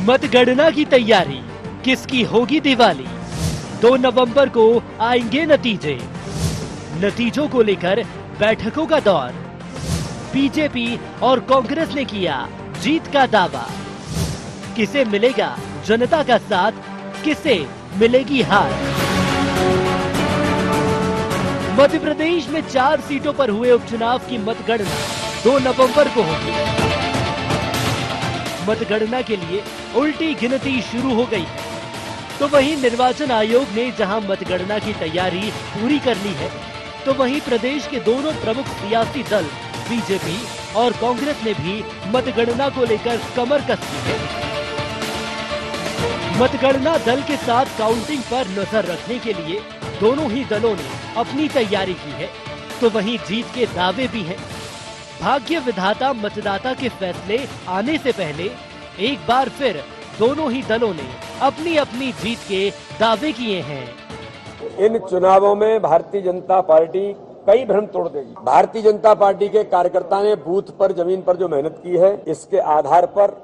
मतगणना की तैयारी, किसकी होगी दिवाली? 2 नवंबर को आएंगे नतीजे। नतीजों को लेकर बैठकों का दौर। बीजेपी और कांग्रेस ने किया जीत का दावा। किसे मिलेगा जनता का साथ, किसे मिलेगी हार? मध्य प्रदेश में 4 सीटों पर हुए उपचुनाव की मतगणना 2 नवंबर को होगी। मतगणना के लिए उल्टी गिनती शुरू हो गई है। तो वहीं निर्वाचन आयोग ने जहां मतगणना की तैयारी पूरी कर ली है, तो वहीं प्रदेश के दोनों प्रमुख सियासी दल बीजेपी और कांग्रेस ने भी मतगणना को लेकर कमर कस ली है। मतगणना दल के साथ काउंटिंग पर नजर रखने के लिए दोनों ही दलों ने अपनी तैयारी की है। तो वहीं जीत के दावे भी हैं। भाग्य विधाता मतदाता के फैसले आने से पहले एक बार फिर दोनों ही दलों ने अपनी अपनी जीत के दावे किए हैं। इन चुनावों में भारतीय जनता पार्टी कई भ्रम तोड़ देगी। भारतीय जनता पार्टी के कार्यकर्ता ने बूथ पर, जमीन पर जो मेहनत की है, इसके आधार पर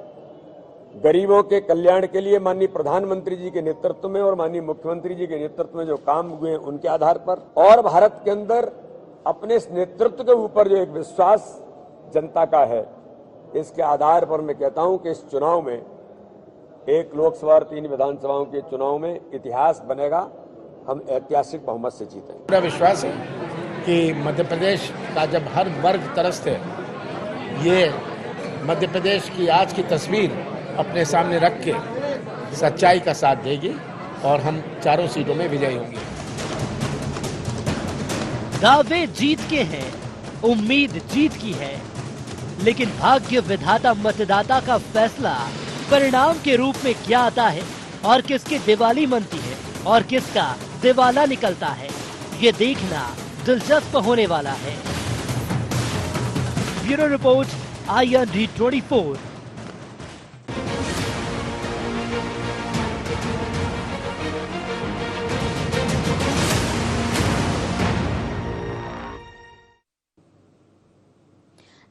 गरीबों के कल्याण के लिए माननीय प्रधानमंत्री जी के नेतृत्व में और माननीय मुख्यमंत्री जी के नेतृत्व में जो काम हुए हैं, उनके आधार पर और भारत के अंदर अपने इस नेतृत्व के ऊपर जो एक विश्वास जनता का है, इसके आधार पर मैं कहता हूं कि इस चुनाव में, एक लोकसभा और 3 विधानसभाओं के चुनाव में इतिहास बनेगा। हम ऐतिहासिक बहुमत से जीतेंगे। पूरा विश्वास है कि मध्य प्रदेश का जब हर वर्ग तरस थे, ये मध्य प्रदेश की आज की तस्वीर अपने सामने रख के सच्चाई का साथ देगी और हम 4 सीटों में विजयी होंगे। दावे जीत के हैं, उम्मीद जीत की है, लेकिन भाग्य विधाता मतदाता का फैसला परिणाम के रूप में क्या आता है और किसकी दिवाली मनती है और किसका दिवाला निकलता है, ये देखना दिलचस्प होने वाला है। Bureau report, IND 24।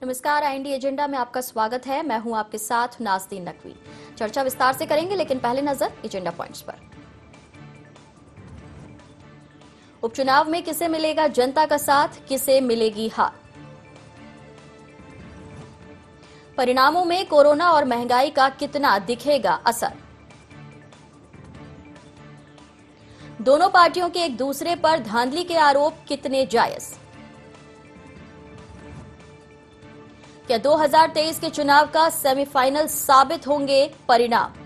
नमस्कार, IND एजेंडा में आपका स्वागत है। मैं हूं आपके साथ नाज़रीन नकवी। चर्चा विस्तार से करेंगे, लेकिन पहले नजर एजेंडा पॉइंट्स पर। उपचुनाव में किसे मिलेगा जनता का साथ, किसे मिलेगी हार? परिणामों में कोरोना और महंगाई का कितना दिखेगा असर? दोनों पार्टियों के एक दूसरे पर धांधली के आरोप कितने जायज? क्या 2023 के चुनाव का सेमीफाइनल साबित होंगे परिणाम?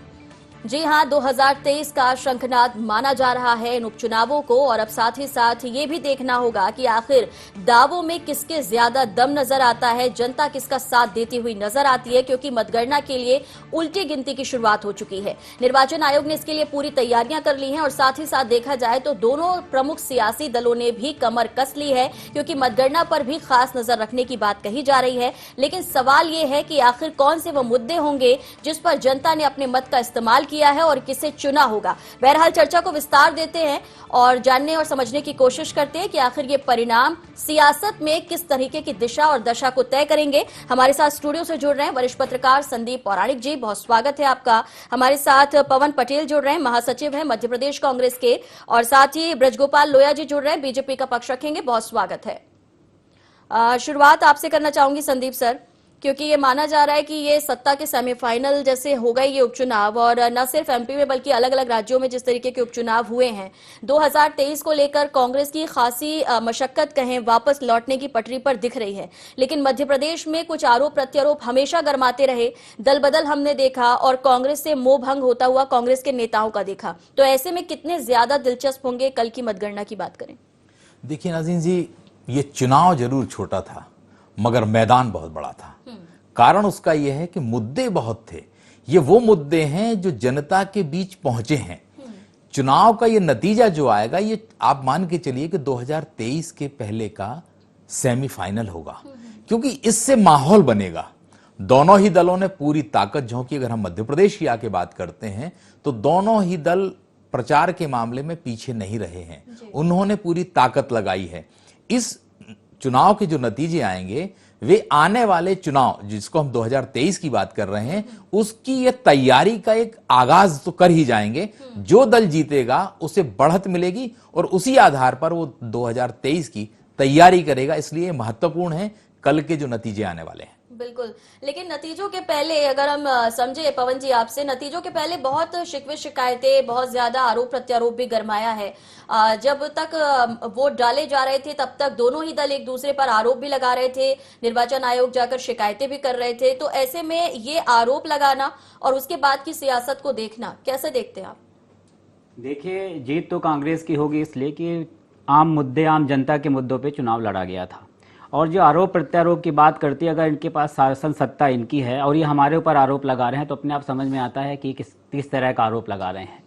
जी हां, 2023 का शंखनाद माना जा रहा है इन उपचुनावों को। और अब साथ ही साथ ये भी देखना होगा कि आखिर दावों में किसके ज्यादा दम नजर आता है, जनता किसका साथ देती हुई नजर आती है, क्योंकि मतगणना के लिए उल्टी गिनती की शुरुआत हो चुकी है। निर्वाचन आयोग ने इसके लिए पूरी तैयारियां कर ली हैं और साथ ही साथ देखा जाए तो दोनों प्रमुख सियासी दलों ने भी कमर कस ली है, क्योंकि मतगणना पर भी खास नजर रखने की बात कही जा रही है। लेकिन सवाल ये है कि आखिर कौन से वो मुद्दे होंगे जिस पर जनता ने अपने मत का इस्तेमाल किया है और किसे चुना होगा। बहरहाल चर्चा को विस्तार देते हैं और जानने और समझने की कोशिश करते हैं कि आखिर ये परिणाम सियासत में किस तरीके की दिशा और दशा को तय करेंगे। हमारे साथ स्टूडियो से जुड़ रहे हैं वरिष्ठ पत्रकार संदीप पौराणिक जी, बहुत स्वागत है आपका। हमारे साथ पवन पटेल जुड़ रहे हैं, महासचिव हैं मध्य प्रदेश कांग्रेस के, और साथ ही ब्रजगोपाल लोया जी जुड़ रहे हैं, बीजेपी का पक्ष रखेंगे, बहुत स्वागत है। शुरुआत आपसे करना चाहूंगी संदीप सर, क्योंकि ये माना जा रहा है कि ये सत्ता के सेमीफाइनल जैसे हो गए ये उपचुनाव, और न सिर्फ एमपी में बल्कि अलग अलग राज्यों में जिस तरीके के उपचुनाव हुए हैं, 2023 को लेकर कांग्रेस की खासी मशक्कत कहें वापस लौटने की पटरी पर दिख रही है। लेकिन मध्य प्रदेश में कुछ आरोप प्रत्यारोप हमेशा गरमाते रहे, दल बदल हमने देखा और कांग्रेस से मोह भंग होता हुआ कांग्रेस के नेताओं का देखा। तो ऐसे में कितने ज्यादा दिलचस्प होंगे कल की मतगणना की बात करें? देखिए नाज़रीन जी, ये चुनाव जरूर छोटा था मगर मैदान बहुत बड़ा था। कारण उसका यह है कि मुद्दे बहुत थे। ये वो मुद्दे हैं जो जनता के बीच पहुंचे हैं। चुनाव का ये नतीजा जो आएगा, ये आप मान के चलिए कि 2023 के पहले का सेमीफाइनल होगा, क्योंकि इससे माहौल बनेगा। दोनों ही दलों ने पूरी ताकत झोंकी। अगर हम मध्य प्रदेश की आके बात करते हैं तो दोनों ही दल प्रचार के मामले में पीछे नहीं रहे हैं, उन्होंने पूरी ताकत लगाई है। इस चुनाव के जो नतीजे आएंगे वे आने वाले चुनाव जिसको हम 2023 की बात कर रहे हैं उसकी ये तैयारी का एक आगाज तो कर ही जाएंगे। जो दल जीतेगा उसे बढ़त मिलेगी और उसी आधार पर वो 2023 की तैयारी करेगा। इसलिए महत्वपूर्ण है कल के जो नतीजे आने वाले हैं। बिल्कुल, लेकिन नतीजों के पहले अगर हम समझे पवन जी आपसे, नतीजों के पहले बहुत शिकवे शिकायतें, बहुत ज्यादा आरोप प्रत्यारोप भी गरमाया है। जब तक वोट डाले जा रहे थे तब तक दोनों ही दल एक दूसरे पर आरोप भी लगा रहे थे, निर्वाचन आयोग जाकर शिकायतें भी कर रहे थे। तो ऐसे में ये आरोप लगाना और उसके बाद की सियासत को देखना कैसे देखते हैं आप? देखिए, जीत तो कांग्रेस की होगी इसलिए कि आम मुद्दे, आम जनता के मुद्दों पे चुनाव लड़ा गया था। और जो आरोप प्रत्यारोप की बात करती है, अगर इनके पास शासन सत्ता इनकी है और ये हमारे ऊपर आरोप लगा रहे हैं तो अपने आप समझ में आता है कि किस तरह का आरोप लगा रहे हैं।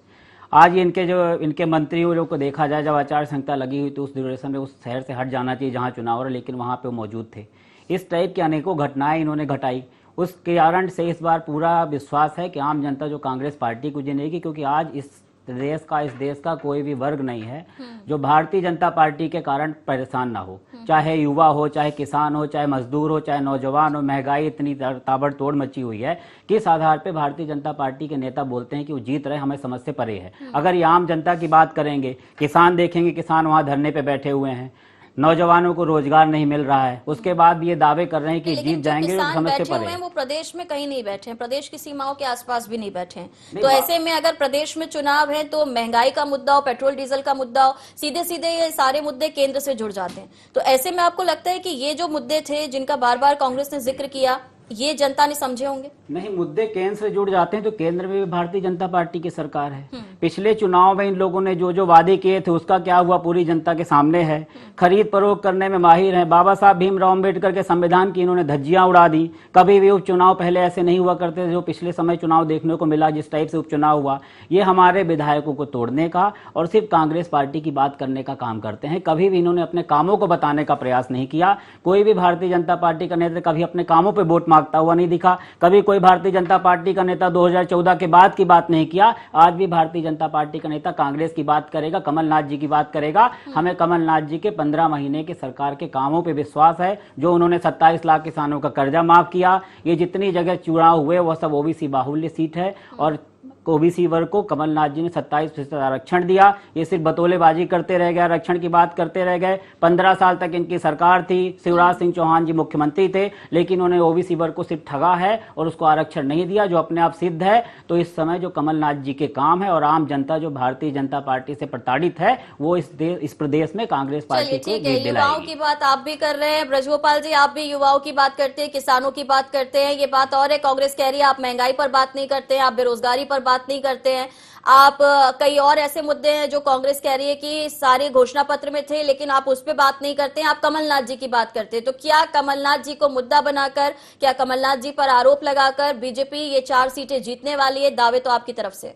आज इनके मंत्रियों को देखा जाए, जब आचार संहिता लगी हुई तो उस ड्यूरेशन में उस शहर से हट जाना चाहिए जहाँ चुनाव हो रहा, लेकिन वहाँ पे वो मौजूद थे। इस टाइप की अनेकों घटनाएं इन्होंने घटाई। उस कारण से इस बार पूरा विश्वास है कि आम जनता जो कांग्रेस पार्टी को चुनेगी, क्योंकि आज इस देश का कोई भी वर्ग नहीं है जो भारतीय जनता पार्टी के कारण परेशान ना हो, चाहे युवा हो, चाहे किसान हो, चाहे मजदूर हो, चाहे नौजवान हो। महंगाई इतनी ताबड़तोड़ मची हुई है कि इस आधार पे भारतीय जनता पार्टी के नेता बोलते हैं कि वो जीत रहे, हमें समझ से परे है। अगर ये आम जनता की बात करेंगे, किसान देखेंगे, किसान वहां धरने पे बैठे हुए हैं, नौजवानों को रोजगार नहीं मिल रहा है, उसके बाद ये दावे कर रहे हैं कि जीत जाएंगे, समझ से परे। वो प्रदेश में कहीं नहीं बैठे हैं, प्रदेश की सीमाओं के आसपास भी नहीं बैठे हैं। तो ऐसे में अगर प्रदेश में चुनाव है तो महंगाई का मुद्दा हो, पेट्रोल डीजल का मुद्दा हो, सीधे सीधे ये सारे मुद्दे केंद्र से जुड़ जाते हैं। तो ऐसे में आपको लगता है कि ये जो मुद्दे थे जिनका बार बार कांग्रेस ने जिक्र किया, ये जनता ने समझे होंगे? नहीं, मुद्दे केंद्र से जुड़ जाते हैं तो केंद्र में भी भारतीय जनता पार्टी की सरकार है। पिछले चुनाव में इन लोगों ने जो वादे किए थे उसका क्या हुआ पूरी जनता के सामने है। खरीद फरोख्त करने में माहिर हैं। बाबा साहब भीमराव अम्बेडकर के संविधान की इन्होंने धज्जियां उड़ा दी। कभी भी उपचुनाव पहले ऐसे नहीं हुआ करते थे जो पिछले समय चुनाव देखने को मिला, जिस टाइप से उपचुनाव हुआ। ये हमारे विधायकों को तोड़ने का और सिर्फ कांग्रेस पार्टी की बात करने का काम करते हैं। कभी भी इन्होंने अपने कामों को बताने का प्रयास नहीं किया। कोई भी भारतीय जनता पार्टी का नेता कभी अपने कामों पर वोट मांगता हुआ नहीं दिखा। कभी कोई भारतीय जनता पार्टी का नेता 2014 के बाद की बात नहीं किया। आज भी भारतीय जनता पार्टी का नेता कांग्रेस की बात करेगा, कमलनाथ जी की बात करेगा। हमें कमलनाथ जी के 15 महीने के सरकार के कामों पे विश्वास है। जो उन्होंने 27 लाख किसानों का कर्जा माफ किया, ये जितनी जगह चुनाव हुए वह सब ओबीसी बाहुल्य सीट है और ओबीसी वर्ग को कमलनाथ जी ने 27% आरक्षण दिया। ये सिर्फ बतौलेबाजी करते रह गए, आरक्षण की बात करते रह गए। 15 साल तक इनकी सरकार थी, शिवराज सिंह चौहान जी मुख्यमंत्री थे, लेकिन उन्होंने ओबीसी वर्ग को सिर्फ ठगा है और उसको आरक्षण नहीं दिया, जो अपने आप सिद्ध है। तो इस समय जो कमलनाथ जी के काम है और आम जनता जो भारतीय जनता पार्टी से प्रताड़ित है, वो इस प्रदेश में कांग्रेस पार्टी को जीत दिलाएगी। युवाओं की बात आप भी कर रहे हैं, ब्रजगोपाल जी, आप भी युवाओं की बात करते हैं, किसानों की बात करते हैं। ये बात और है, कांग्रेस कह रही है आप महंगाई पर बात नहीं करते हैं, आप बेरोजगारी पर बात नहीं करते हैं, आप कई और ऐसे मुद्दे हैं जो कांग्रेस कह रही है कि सारे घोषणा पत्र में थे लेकिन आप उस पर बात नहीं करते हैं, आप कमलनाथ जी की बात करते हैं। तो क्या कमलनाथ जी को मुद्दा बनाकर, क्या कमलनाथ जी पर आरोप लगाकर बीजेपी ये 4 सीटें जीतने वाली है? दावे तो आपकी तरफ से।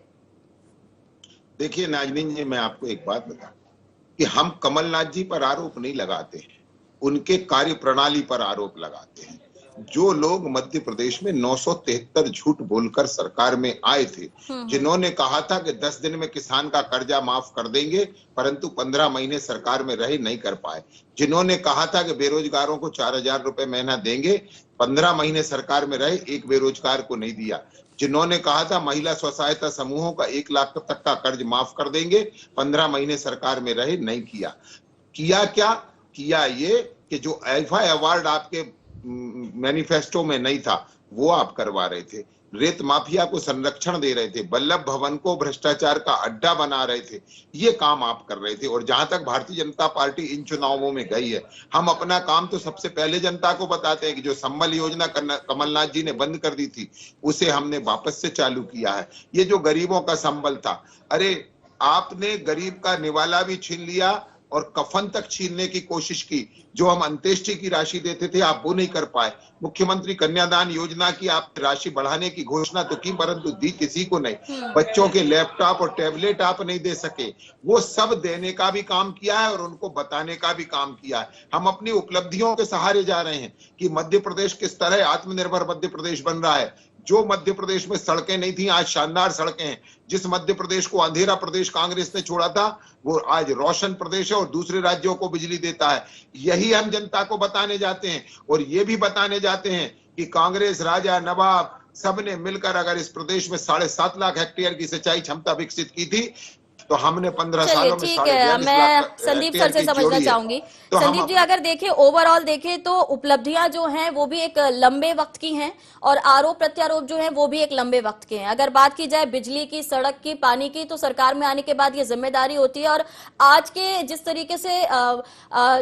देखिए नाजनीन जी, मैं आपको एक बात बता कि हम कमलनाथ जी पर आरोप नहीं लगाते हैं, उनके कार्य प्रणाली पर आरोप लगाते हैं। जो लोग मध्य प्रदेश में 973 झूठ बोलकर सरकार में आए थे, जिन्होंने कहा था कि 10 दिन में किसान का कर्जा माफ कर देंगे, परंतु 15 महीने सरकार में रहे, नहीं कर पाए। जिन्होंने कहा था कि बेरोजगारों को 4000 रुपए महीना देंगे, 15 महीने सरकार में रहे, एक बेरोजगार को नहीं दिया। जिन्होंने कहा था महिला स्व सहायता समूहों का 1 लाख तक का कर्ज माफ कर देंगे, 15 महीने सरकार में रहे, नहीं किया। क्या किया ये कि जो ऐफा अवार्ड आपके मैनिफेस्टो में नहीं था वो आप करवा रहे थे, रेत माफिया को संरक्षण दे रहे थे, वल्लभ भवन को भ्रष्टाचार का अड्डा बना रहे थे, ये काम आप कर रहे थे। और जहां तक भारतीय जनता पार्टी इन चुनावों में गई है, हम अपना काम तो सबसे पहले जनता को बताते हैं कि जो संबल योजना कमलनाथ जी ने बंद कर दी थी उसे हमने वापस से चालू किया है। ये जो गरीबों का संबल था, अरे आपने गरीब का निवाला भी छीन लिया और कफन तक छीनने की कोशिश की। जो हम अंत्येष्टि की राशि देते थे आप वो नहीं कर पाए। मुख्यमंत्री कन्यादान योजना की आप राशि बढ़ाने की घोषणा तो की, परंतु दी किसी को नहीं। बच्चों के लैपटॉप और टैबलेट आप नहीं दे सके, वो सब देने का भी काम किया है और उनको बताने का भी काम किया है। हम अपनी उपलब्धियों के सहारे जा रहे हैं कि मध्य प्रदेश किस तरह आत्मनिर्भर मध्य प्रदेश बन रहा है। जो मध्य प्रदेश में सड़कें नहीं थी, आज शानदार सड़कें हैं। जिस मध्य प्रदेश को अंधेरा प्रदेश कांग्रेस ने छोड़ा था, वो आज रोशन प्रदेश है और दूसरे राज्यों को बिजली देता है। यही हम जनता को बताने जाते हैं और ये भी बताने जाते हैं कि कांग्रेस, राजा, नवाब सबने मिलकर अगर इस प्रदेश में 7.5 लाख हेक्टेयर की सिंचाई क्षमता विकसित की थी, तो हमने 15 सालों में ठीक है, मैं संदीप सर से समझना चाहूंगी। तो संदीप जी, अगर देखें ओवरऑल देखें तो उपलब्धियां जो हैं वो भी एक लंबे वक्त की हैं और आरोप प्रत्यारोप जो हैं वो भी एक लंबे वक्त के हैं। अगर बात की जाए बिजली की, सड़क की, पानी की, तो सरकार में आने के बाद ये जिम्मेदारी होती है। और आज के जिस तरीके से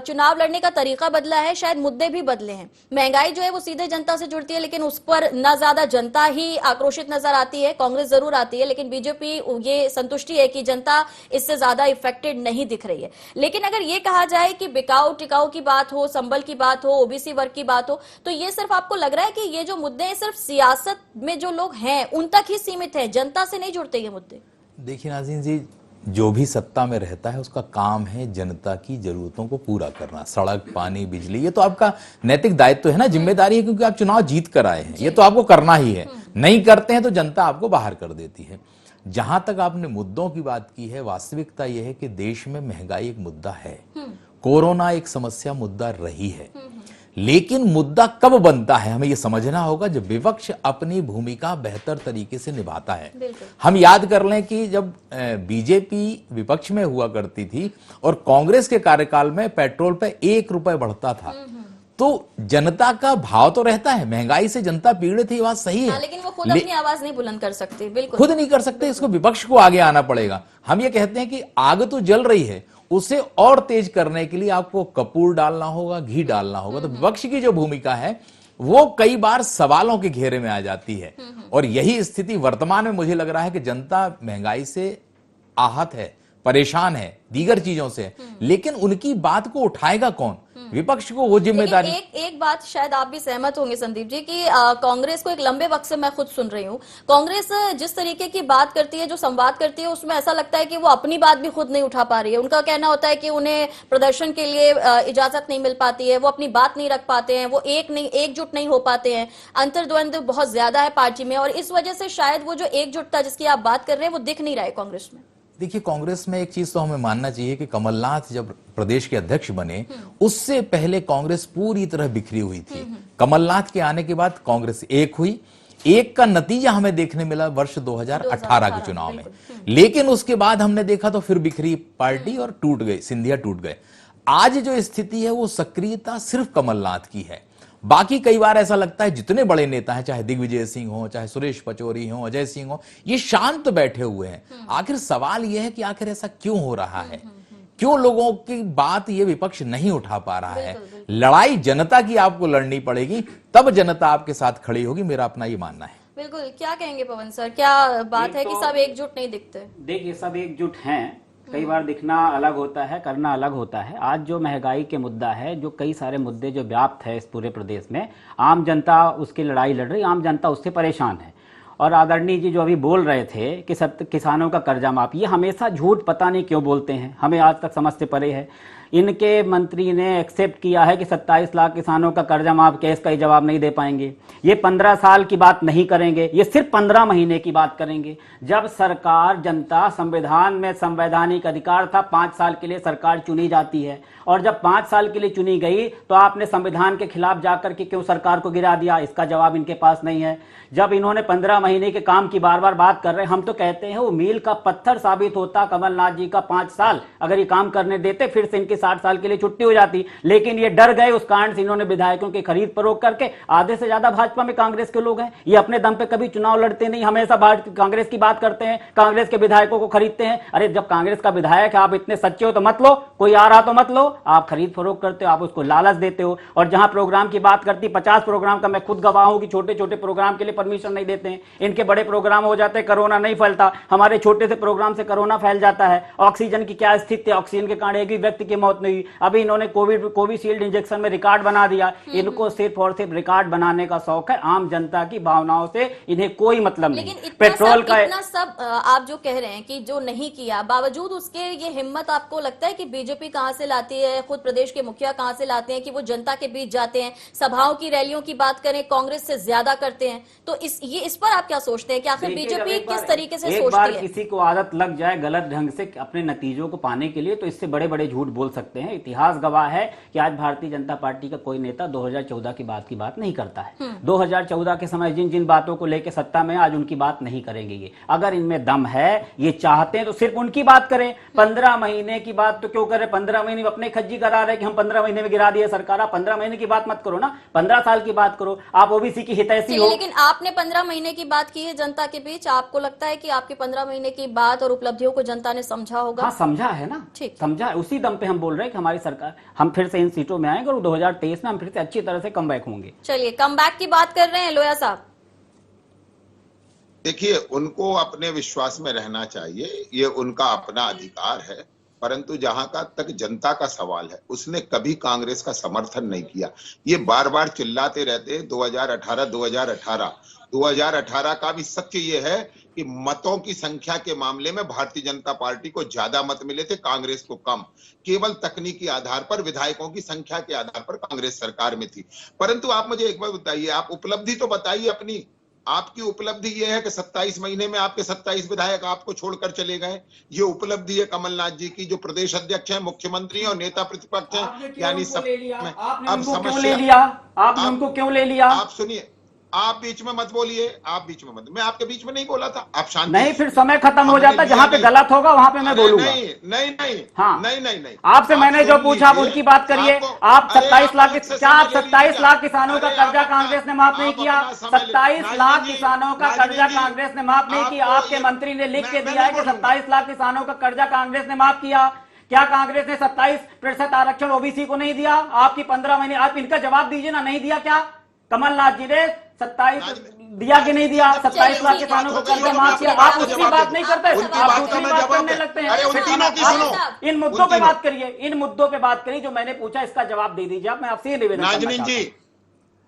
चुनाव लड़ने का तरीका बदला है, शायद मुद्दे भी बदले हैं। महंगाई जो है वो सीधे जनता से जुड़ती है, लेकिन उस पर न ज्यादा जनता ही आक्रोशित नजर आती है। कांग्रेस जरूर आती है, लेकिन बीजेपी ये संतुष्टि है कि जनता इससे ज्यादा इफेक्टेड नहीं दिख रही है। लेकिन अगर ये कहा जाए कि बिकाऊ टिकाऊ की बात हो, संबल की बात हो, ओबीसी वर्ग की बात हो, तो ये सिर्फ आपको लग रहा है कि ये जो मुद्दे हैं सिर्फ सियासत में जो लोग हैं उन तक ही सीमित है, जनता से नहीं जुड़ते ये मुद्दे? देखिए नाज़रीन जी, जो भी सत्ता में रहता है उसका काम है जनता की जरूरतों को पूरा करना। सड़क, पानी, बिजली, ये तो आपका नैतिक दायित्व है ना, जिम्मेदारी है, क्योंकि आप चुनाव जीत कर आए हैं, ये तो आपको करना ही है। नहीं करते हैं तो जनता आपको बाहर कर देती है। जहां तक आपने मुद्दों की बात की है, वास्तविकता यह है कि देश में महंगाई एक मुद्दा है, कोरोना एक समस्या मुद्दा रही है, लेकिन मुद्दा कब बनता है हमें यह समझना होगा जब विपक्ष अपनी भूमिका बेहतर तरीके से निभाता है। हम याद कर लें कि जब बीजेपी विपक्ष में हुआ करती थी और कांग्रेस के कार्यकाल में पेट्रोल पे 1 रुपए बढ़ता था, तो जनता का भाव तो रहता है, महंगाई से जनता पीड़ित थी, बात सही है, लेकिन वो खुद अपनी आवाज नहीं बुलंद कर सकते। बिल्कुल खुद नहीं कर सकते, इसको विपक्ष को आगे आना पड़ेगा। हम ये कहते हैं कि आग तो जल रही है, उसे और तेज करने के लिए आपको कपूर डालना होगा, घी डालना होगा। तो विपक्ष की जो भूमिका है वो कई बार सवालों के घेरे में आ जाती है, और यही स्थिति वर्तमान में मुझे लग रहा है कि जनता महंगाई से आहत है, परेशान है, दीगर चीजों से, लेकिन उनकी बात को उठाएगा कौन? विपक्ष को वो जिम्मेदारी। एक बात शायद आप भी सहमत होंगे संदीप जी कि कांग्रेस को एक लंबे वक्त से मैं खुद सुन रही हूँ, कांग्रेस जिस तरीके की बात करती है, जो संवाद करती है, उसमें ऐसा लगता है कि वो अपनी बात भी खुद नहीं उठा पा रही है। उनका कहना होता है कि उन्हें प्रदर्शन के लिए इजाजत नहीं मिल पाती है, वो अपनी बात नहीं रख पाते हैं, वो एकजुट नहीं हो पाते हैं, अंतर्द्वंद बहुत ज्यादा है पार्टी में, और इस वजह से शायद वो जो एकजुटता जिसकी आप बात कर रहे हैं वो दिख नहीं रहा है कांग्रेस में। देखिए, कांग्रेस में एक चीज तो हमें मानना चाहिए कि कमलनाथ जब प्रदेश के अध्यक्ष बने उससे पहले कांग्रेस पूरी तरह बिखरी हुई थी। कमलनाथ के आने के बाद कांग्रेस एक हुई, एक का नतीजा हमें देखने मिला वर्ष 2018 के चुनाव में, लेकिन उसके बाद हमने देखा तो फिर बिखरी पार्टी और टूट गई, सिंधिया टूट गए। आज जो स्थिति है वो सक्रियता सिर्फ कमलनाथ की है। बाकी कई बार ऐसा लगता है जितने बड़े नेता हैं, चाहे दिग्विजय सिंह हो, चाहे सुरेश पचौरी हो, अजय सिंह हो, ये शांत बैठे हुए हैं। आखिर सवाल यह है कि आखिर ऐसा क्यों हो रहा है? क्यों लोगों की बात ये विपक्ष नहीं उठा पा रहा है? लड़ाई जनता की आपको लड़नी पड़ेगी, तब जनता आपके साथ खड़ी होगी, मेरा अपना ये मानना है। बिल्कुल। क्या कहेंगे पवन सर, क्या बात है कि सब एकजुट नहीं दिखते? देखिए, सब एकजुट हैं, कई बार दिखना अलग होता है, करना अलग होता है। आज जो महंगाई के मुद्दा है, जो कई सारे मुद्दे जो व्याप्त है इस पूरे प्रदेश में, आम जनता उसकी लड़ाई लड़ रही, आम जनता उससे परेशान है। और आदरणीय जी जो अभी बोल रहे थे कि किसानों का कर्जा माफ, ये हमेशा झूठ पता नहीं क्यों बोलते हैं, हमें आज तक समझ से परे है। इनके मंत्री ने एक्सेप्ट किया है कि 27 लाख किसानों का कर्जा माफ किया, इसका ही जवाब नहीं दे पाएंगे। ये 15 साल की बात नहीं करेंगे, ये सिर्फ 15 महीने की बात करेंगे। जब सरकार, जनता, संविधान में संवैधानिक अधिकार था, 5 साल के लिए सरकार चुनी जाती है, और जब 5 साल के लिए चुनी गई तो आपने संविधान के खिलाफ जाकर के क्यों सरकार को गिरा दिया? इसका जवाब इनके पास नहीं है। जब इन्होंने 15 महीने के काम की बार बार बात कर रहे हैं, हम तो कहते हैं वो मील का पत्थर साबित होता कमलनाथ जी का 5 साल, अगर ये काम करने देते फिर से इनकी 60 साल के लिए छुट्टी हो जाती। लेकिन ये डर गए, उस कारण से इन्होंने विधायकों की खरीद फरोख्त करके, आधे से ज्यादा भाजपा में कांग्रेस के लोग हैं, ये अपने दम पे कभी चुनाव लड़ते नहीं, हमेशा कांग्रेस की बात करते हैं, कांग्रेस के विधायकों को खरीदते हैं। अरे जब कांग्रेस का विधायक है, आप इतने सच्चे हो तो मत लो, कोई आ रहा तो मत लो। आप खरीद फरोख्त करते हो, आप उसको लालच देते हो। और जहां प्रोग्राम की बात करती, 50 प्रोग्राम का मैं खुद गवाह हूं कि छोटे छोटे प्रोग्राम के लिए परमिशन नहीं देते हैं। इनके बड़े प्रोग्राम हो जाते हैं, कोरोना नहीं फैलता, हमारे छोटे से प्रोग्राम से कोरोना फैल जाता है। ऑक्सीजन की क्या स्थिति है? ऑक्सीजन के कारण एक भी व्यक्ति की मौत मौत नहीं हुई। अभी इन्होंने कोविशील्ड इंजेक्शन में रिकॉर्ड बना दिया। इनको सिर्फ और सिर्फ रिकॉर्ड बनाने का शौक है, आम जनता की भावनाओं से इन्हें कोई मतलब नहीं। पेट्रोल का इतना सब आप जो कह रहे हैं कि जो नहीं किया, बावजूद उसके ये हिम्मत आपको लगता है कि बीजेपी कहां से लाती है, खुद प्रदेश के मुखिया कहां से लाते हैं कि वो जनता के बीच जाते हैं, सभाओं की रैलियों की बात करें कांग्रेस से ज्यादा करते हैं? तो इस पर आप क्या सोचते हैं कि आखिर बीजेपी किस तरीके से सोचती है? किसी को आदत लग जाए गलत ढंग से अपने नतीजों को पाने के लिए, तो इससे बड़े बड़े झूठ बोल सकते हैं। इतिहास गवाह है कि आज भारतीय जनता पार्टी का कोई नेता 2014 की बात नहीं करता है। 2014 के समय जिन जिन बातों को लेकर सत्ता में आज उनकी बात नहीं करेंगे ये। अगर इनमें दम है, ये चाहते हैं तो सिर्फ उनकी बात करें। 15 महीने की बात तो क्यों करें? 15 महीने में अपने खज्जी करा रहे कि हम 15 महीने में गिरा दिए सरकार। आप 15 महीने की बात मत करो ना, 15 साल की बात करो। आप ओबीसी की हितैषी हो। लेकिन आपने 15 महीने की बात की है जनता के बीच, आपको लगता है कि आपकी 15 महीने की बात और उपलब्धियों को जनता ने समझा होगा? हाँ, समझा है ना, ठीक समझा है। उसी दम पे हम बोल रहे हैं कि हमारी सरकार, हम फिर से इन सीटों में आएंगे और 2023 में हम फिर से अच्छी तरह से कमबैक होंगे। चलिए, कमबैक की बात कर रहे हैं लोया साहब। देखिए, उनको अपने विश्वास में रहना चाहिए, ये उनका अपना अधिकार है, परंतु जहां तक जनता का सवाल है, उसने कभी कांग्रेस का समर्थन नहीं किया। ये बार बार चिल्लाते रहते 2018 का भी सत्य ये है कि मतों की संख्या के मामले में भारतीय जनता पार्टी को ज्यादा मत मिले थे, कांग्रेस को कम। केवल तकनीकी आधार पर, विधायकों की संख्या के आधार पर कांग्रेस सरकार में थी। परंतु आप मुझे एक बार बताइए, आप उपलब्धि तो बताइए अपनी। आपकी उपलब्धि यह है कि 27 महीने में आपके 27 विधायक आपको छोड़कर चले गए। ये उपलब्धि है कमलनाथ जी की, जो प्रदेश अध्यक्ष हैं, मुख्यमंत्री और नेता प्रतिपक्ष हैं। यानी सब अब समस्या, आपने उनको क्यों ले लिया? आप सुनिए, आप बीच में मत बोलिए, आप बीच में मत। मैं आपके बीच में नहीं बोला था, आप शांति नहीं, फिर समय खत्म हो जाता, जहां पे गलत होगा वहां पे मैं बोलूंगा। नहीं, हाँ, नहीं। आपसे मैंने जो पूछा आप उनकी बात करिए। आप 27 लाख, क्या आप 27 लाख किसानों का कर्जा कांग्रेस ने माफ नहीं किया? 27 लाख किसानों का कर्जा कांग्रेस ने माफ नहीं किया। आपके मंत्री ने लिख के दिया है कि 27 लाख किसानों का कर्जा कांग्रेस ने माफ किया। क्या कांग्रेस ने 27% आरक्षण ओबीसी को नहीं दिया? आपकी 15 महीने, आप इनका जवाब दीजिए ना, नहीं दिया क्या? कमलनाथ जी ने 27 दिया कि नहीं दिया? 27 लाख किसानों का कर्जा माफ किया। आप उसकी बात नहीं करते, आप दूसरी बात करने लगते हैं। इन मुद्दों पे बात करिए, इन मुद्दों पे बात करिए जो मैंने पूछा, इसका जवाब दे दीजिए। आप, मैं आपसे निवेदन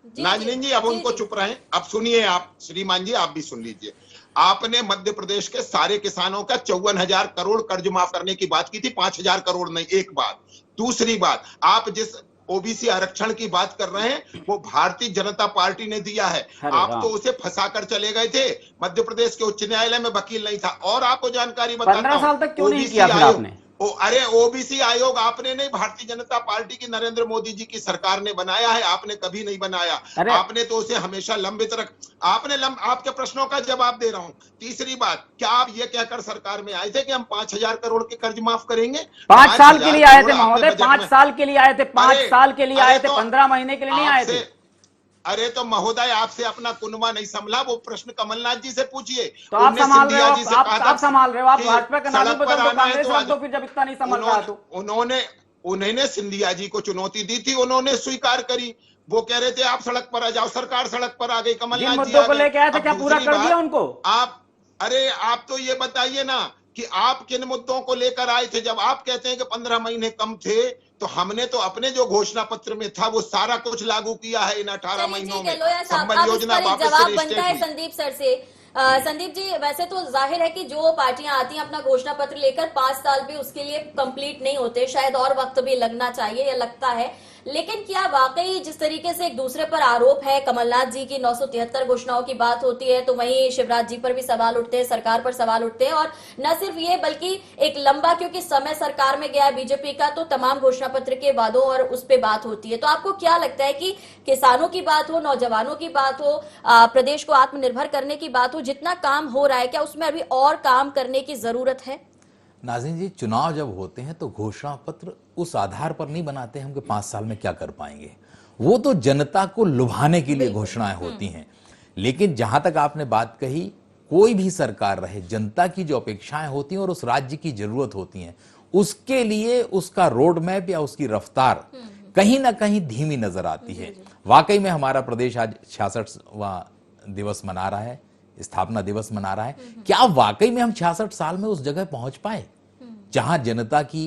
नाजनीन जी, अब उनको चुप रहे। अब सुनिए आप, श्रीमान जी, आप भी सुन लीजिए। आपने मध्य प्रदेश के सारे किसानों का 54,000 करोड़ कर्ज माफ करने की बात की थी, 5,000 करोड़ नहीं। एक बात। दूसरी बात, आप जिस ओबीसी आरक्षण की बात कर रहे हैं, वो भारतीय जनता पार्टी ने दिया है। आप तो उसे फंसा कर चले गए थे। मध्य प्रदेश के उच्च न्यायालय में वकील नहीं था। और आपको जानकारी बताता हूं, 15 साल तक क्यों नहीं किया फिर आपने? अरे ओबीसी आयोग आपने नहीं, भारतीय जनता पार्टी की नरेंद्र मोदी जी की सरकार ने बनाया है, आपने कभी नहीं बनाया। आपने तो उसे हमेशा लंबित आपके प्रश्नों का जवाब दे रहा हूं। तीसरी बात, क्या आप ये कहकर सरकार में आए थे कि हम 5,000 करोड़ के कर्ज माफ करेंगे? 5 साल के लिए आए थे महोदय, 5 साल के लिए आए थे, 5 साल के लिए आए थे, 15 महीने के लिए नहीं आए थे। अरे तो महोदय, आपसे अपना कुनबा नहीं संभला, वो प्रश्न कमलनाथ जी से पूछिए। तो आप संभाल रहे हो, आप संभाल रहे हो, आप भाजपा का नाम बदल दो, कांग्रेस रख दो, फिर जब इतना नहीं संभल रहा तो। उन्होंने सिंधिया जी को चुनौती दी थी, उन्होंने स्वीकार करी। वो कह रहे थे आप सड़क पर आ जाओ, सरकार सड़क पर आ गई। कमलनाथ जी को लेके आए थे, क्या पूरा कर दिया उनको? आप तो ये बताइए ना कि आप किन मुद्दों को लेकर आए थे। जब आप कहते हैं कि 15 महीने कम थे, तो हमने तो अपने जो घोषणा पत्र में था वो सारा कुछ लागू किया है इन 18 महीनों में। संबल योजना वापस जवाब बनता है संदीप सर से। संदीप जी, वैसे तो जाहिर है कि जो पार्टियां आती हैं अपना घोषणा पत्र लेकर 5 साल भी उसके लिए कंप्लीट नहीं होते, शायद और वक्त भी लगना चाहिए या लगता है। लेकिन क्या वाकई जिस तरीके से एक दूसरे पर आरोप है, कमलनाथ जी की 973 घोषणाओं की बात होती है, तो वहीं शिवराज जी पर भी सवाल उठते हैं, सरकार पर सवाल उठते हैं। और न सिर्फ ये, बल्कि एक लंबा, क्योंकि समय सरकार में गया है बीजेपी का, तो तमाम घोषणा पत्र के वादों और उस पर बात होती है। तो आपको क्या लगता है कि किसानों की बात हो, नौजवानों की बात हो, प्रदेश को आत्मनिर्भर करने की बात हो, जितना काम हो रहा है, क्या उसमें अभी और काम करने की जरूरत है? नाज़रीन जी, चुनाव जब होते हैं तो घोषणा पत्र उस आधार पर नहीं बनाते हम कि 5 साल में क्या कर पाएंगे। वो तो जनता को लुभाने के लिए घोषणाएं होती हैं। लेकिन जहां तक आपने बात कही, कोई भी सरकार रहे, जनता की जो अपेक्षाएं होती हैं और उस राज्य की जरूरत होती हैं, उसके लिए उसका रोड मैप या उसकी रफ्तार कहीं ना कहीं धीमी नजर आती है। वाकई में हमारा प्रदेश आज 66वां दिवस मना रहा है, स्थापना दिवस मना रहा है। क्या वाकई में हम 66 साल में उस जगह पहुंच पाए जहां जनता की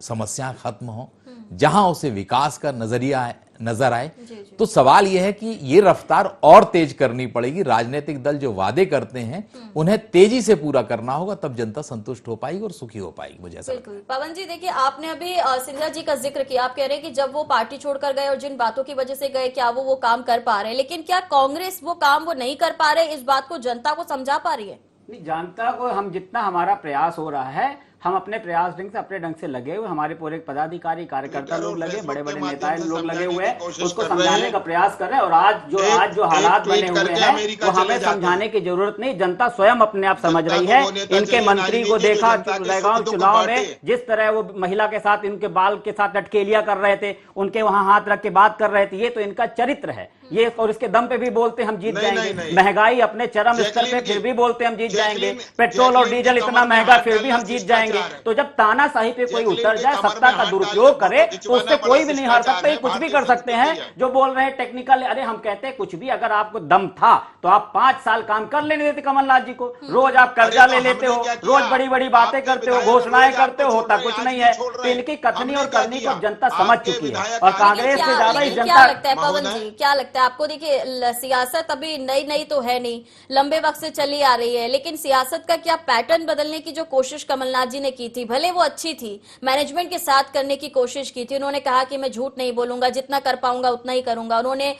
समस्याएं खत्म हो, जहां उसे विकास का नजरिया नजर आए, तो सवाल यह है कि ये रफ्तार और तेज करनी पड़ेगी। राजनीतिक दल जो वादे करते हैं उन्हें तेजी से पूरा करना होगा, तब जनता संतुष्ट हो पाएगी और सुखी हो पाएगी। मुझे ऐसा बिल्कुल। पवन जी, देखिए आपने अभी सिंधिया जी का जिक्र किया, आप कह रहे हैं कि जब वो पार्टी छोड़कर गए और जिन बातों की वजह से गए, क्या वो काम कर पा रहे हैं, लेकिन क्या कांग्रेस वो काम वो नहीं कर पा रहे, इस बात को जनता को समझा पा रही है? नहीं, जनता को हम जितना हमारा प्रयास हो रहा है, हम अपने प्रयास ढंग से अपने ढंग से लगे हुए, हमारे पूरे पदाधिकारी कार्यकर्ता लोग लगे, बड़े बड़े नेता लोग लगे हुए हैं, उसको समझाने का प्रयास कर रहे हैं। और आज जो हालात बने हुए हैं वो हमें समझाने की जरूरत नहीं, जनता स्वयं अपने आप समझ रही है। इनके मंत्री को देखा जयगांव चुनाव में, जिस तरह वो महिला के साथ इनके बाल के साथ अटकेलियां कर रहे थे, उनके वहां हाथ रख के बात कर रहे थे, ये तो इनका चरित्र है ये। और इसके दम पे भी बोलते हम जीत जाएंगे, महंगाई अपने चरम स्तर पे फिर भी बोलते हम जीत जाएंगे, पेट्रोल और डीजल इतना महंगा फिर भी हम जीत जाएंगे। तो जब तानाशाही पे कोई उतर जाए, सत्ता का दुरुपयोग करे, तो उससे कोई भी नहीं हार सकता, कुछ भी कर सकते हैं। जो बोल रहे हैं टेक्निकल, अरे हम कहते हैं कुछ भी, अगर आपको दम था तो आप 5 साल काम कर लेने देते कमलनाथ जी को। रोज आप कर्जा ले लेते हो, रोज बड़ी बड़ी बातें करते हो, घोषणाएं करते हो, होता कुछ नहीं है। तो इनकी कथनी और करनी को जनता समझ चुकी है, और कांग्रेस से ज्यादा ही जनता। क्या लगता है पवन जी, क्या लगता है आपको? देखिए सियासत अभी नई तो है नहीं, लंबे वक्त से चली आ रही है, लेकिन सियासत का क्या पैटर्न बदलने की जो कोशिश कमलनाथ जी ने की थी, भले वो अच्छी थी, मैनेजमेंट के साथ करने की कोशिश की थी। उन्होंने कहा कि मैं झूठ नहीं बोलूंगा, जितना कर पाऊंगा उतना ही करूंगा। उन्होंने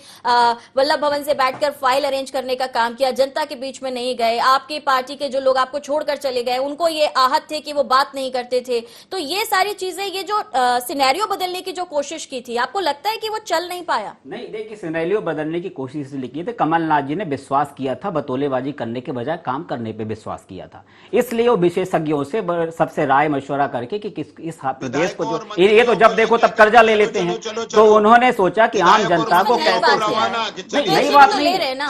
वल्लभ भवन से बैठकर फाइल अरेंज करने का काम किया, जनता के बीच में नहीं गए। आपकी पार्टी के जो लोग आपको छोड़कर चले गए, उनको ये आहत थे कि वो बात नहीं करते थे। तो ये सारी चीजें, ये जो सिनेरियो बदलने की जो कोशिश की थी, आपको लगता है कि वो चल नहीं पाया? नहीं, देखिए सिनेरियो बदलने की कोशिश इसलिए थी, कमलनाथ जी ने विश्वास किया था, बतौलेबाजी करने के बजाय काम करने पे विश्वास किया था। इसलिए वो विशेषज्ञों से सबसे राय मशवरा करके कि इस देश को जो ये तो जब देखो तब कर्जा ले लेते हैं, तो उन्होंने सोचा कि आम जनता को कैसे। नई बात नहीं है ना,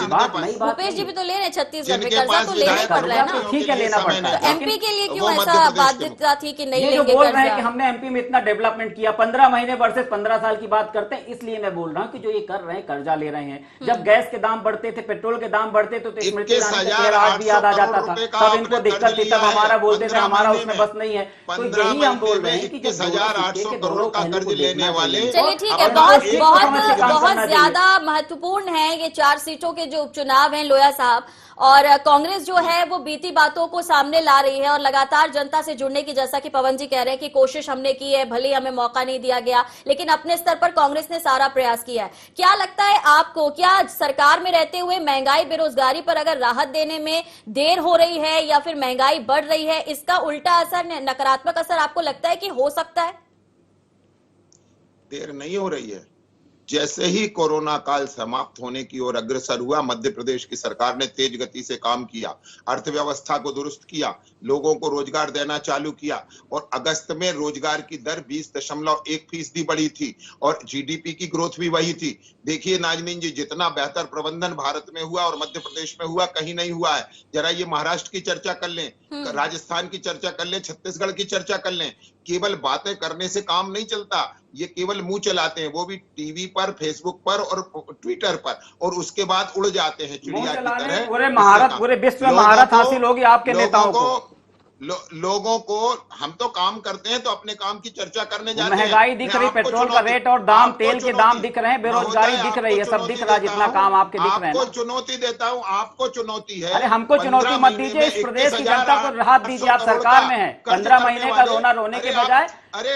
भूपेश जी भी तो ले रहे हैं, छत्तीसगढ़ में कर्जा तो लेना ही पड़ रहा है ना। ठीक है, लेना पड़ता है। एमपी के लिए क्यों ऐसा बाध्यता थी कि नहीं लेंगे? बोल रहे हैं कि हमने एमपी में इतना डेवलपमेंट किया, 15 महीने वर्सेस 15 साल की बात करते हैं। इसलिए मैं बोल रहा हूँ कि जो ये कर रहे हैं, कर्जा ले रहे हैं। जब गैस के दाम बढ़ते थे, पेट्रोल के दाम बढ़ते तो स्मृति ईरानी भी याद आ जाता था, तब इनको दिक्कत थी, तब हमारा बोलते थे हमारा उसमें बस नहीं है। तो यही हम बोल रहे हैं कि 21,800 करोड़ का कर्ज लेने वाले। चलिए ठीक है, बहुत ज्यादा महत्वपूर्ण है ये 4 सीटों के जो उपचुनाव हैं लोया साहब, और कांग्रेस जो है वो बीती बातों को सामने ला रही है और लगातार जनता से जुड़ने की, जैसा कि पवन जी कह रहे हैं कि कोशिश हमने की है, भले हमें मौका नहीं दिया गया, लेकिन अपने स्तर पर कांग्रेस ने सारा प्रयास किया है। क्या लगता है आपको, क्या सरकार में रहते हुए महंगाई बेरोजगारी पर अगर राहत देने में देर हो रही है या फिर महंगाई बढ़ रही है, इसका उल्टा असर, नकारात्मक असर आपको लगता है कि हो सकता है? देर नहीं हो रही है। जैसे ही कोरोना काल समाप्त होने की ओर अग्रसर हुआ, मध्य प्रदेश की सरकार ने तेज गति से काम किया, अर्थव्यवस्था को दुरुस्त किया, लोगों को रोजगार देना चालू किया, और अगस्त में रोजगार की दर 20.1% बढ़ी थी और जीडीपी की ग्रोथ भी वही थी। देखिए नाजनीन जी, जितना बेहतर प्रबंधन भारत में हुआ और मध्य प्रदेश में हुआ, कहीं नहीं हुआ है। जरा ये महाराष्ट्र की चर्चा कर लें, राजस्थान की चर्चा कर लें, छत्तीसगढ़ की चर्चा कर लें। केवल बातें करने से काम नहीं चलता, ये केवल मुंह चलाते हैं, वो भी टीवी पर, फेसबुक पर और ट्विटर पर, और उसके बाद उड़ जाते हैं चिड़िया की तरह। पूरे महारत, पूरे विश्व में महारत हासिल होगी आपके नेताओं को। लोगों को, हम तो काम करते हैं तो अपने काम की चर्चा करने जाते हैं। महंगाई दिख रही, पेट्रोल का रेट और दाम, तेल के दाम दिख रहे हैं, बेरोजगारी दिख रही है, सब दिख रहा है, जितना काम आपके दिख रहे हैं। आपको चुनौती देता हूँ, आपको चुनौती है। अरे हमको चुनौती मत दीजिए, इस प्रदेश की जनता को राहत दीजिए। आप सरकार में हैं, 15 महीने का रोना रोने के बजाय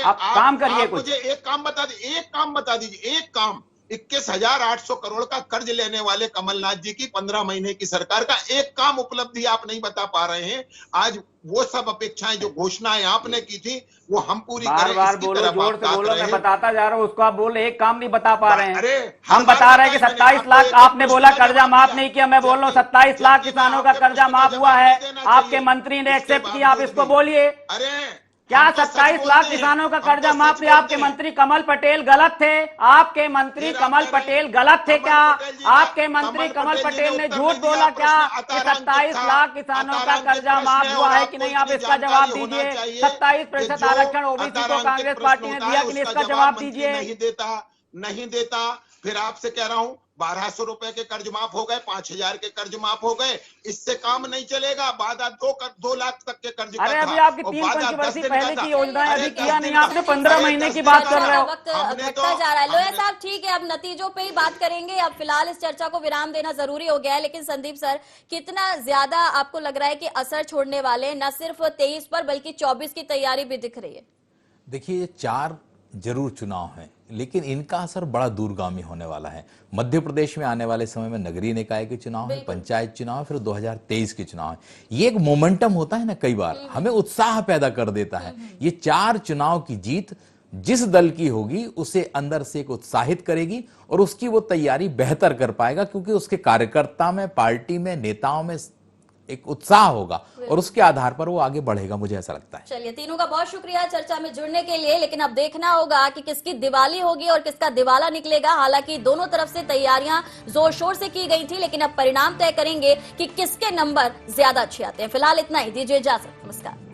आप काम करिए कुछ। मुझे एक काम बता दीजिए, एक काम 21,800 करोड़ का कर्ज लेने वाले कमलनाथ जी की 15 महीने की सरकार का एक काम उपलब्धि आप नहीं बता पा रहे हैं। आज वो सब अपेक्षाएं, जो घोषणाएं आपने की थी, वो हम पूरी करें। बार बोलो, जोर से बोलो, मैं बताता जा रहा हूँ, उसको आप बोले एक काम नहीं बता पा रहे हैं। हम बता रहे हैं कि 27 लाख, आपने बोला कर्जा माफ नहीं किया, मैं बोल रहा हूँ 27 लाख किसानों का कर्जा माफ हुआ है, आपके मंत्री ने एक्सेप्ट किया, आप इसको बोलिए। अरे क्या 27 लाख किसानों का कर्जा माफ किया? आपके मंत्री कमल पटेल गलत थे? आपके मंत्री कमल पटेल गलत थे क्या? आपके मंत्री कमल पटेल ने झूठ बोला क्या कि 27 लाख किसानों का कर्जा माफ हुआ है कि नहीं? आप इसका जवाब दीजिए। 27% आरक्षण ओबीसी को कांग्रेस पार्टी ने दिया कि नहीं, इसका जवाब दीजिए। नहीं देता। फिर आपसे कह रहा हूं, 1200 रुपए के कर्ज माफ हो गए, 5000 के कर्ज माफ हो गए। इससे काम नहीं चलेगा। वादा 2 लाख तक के कर्ज का अरे था, अभी आपकी और 3 वादा 10 पंचवर्षीय दिन का पहले था। की योजनाएं अरे अभी 10 किया दिन नहीं, का- आपने 15 अरे महीने 10 की दिन बात का कर था। रहे हो। वक्त हमने तो- घटता जा रहा है। लोया हमने- साहब ठीक है, अब नतीजों पे ही बात करेंगे। अब फिलहाल इस चर्चा को विराम देना जरूरी हो गया है। लेकिन संदीप सर, कितना ज्यादा आपको लग रहा है कि असर छोड़ने वाले न सिर्फ 23 पर बल्कि 24 की तैयारी भी दिख रही है? देखिए, ये 4 जरूर चुनाव हैं, लेकिन इनका असर बड़ा दूरगामी होने वाला है। मध्य प्रदेश में आने वाले समय में नगरीय निकाय के चुनाव है, पंचायत चुनाव है, फिर 2023 के चुनाव है। ये एक मोमेंटम होता है ना, कई बार हमें उत्साह पैदा कर देता है। ये 4 चुनाव की जीत जिस दल की होगी उसे अंदर से एक उत्साहित करेगी और उसकी वो तैयारी बेहतर कर पाएगा, क्योंकि उसके कार्यकर्ता में, पार्टी में, नेताओं में एक उत्साह होगा और उसके आधार पर वो आगे बढ़ेगा, मुझे ऐसा लगता है। चलिए, तीनों का बहुत शुक्रिया चर्चा में जुड़ने के लिए। लेकिन अब देखना होगा कि किसकी दिवाली होगी और किसका दिवाला निकलेगा। हालांकि दोनों तरफ से तैयारियां जोर शोर से की गई थी, लेकिन अब परिणाम तय करेंगे कि किसके नंबर ज्यादा अच्छे आते हैं। फिलहाल इतना ही, दीजिए इजाजत, नमस्कार।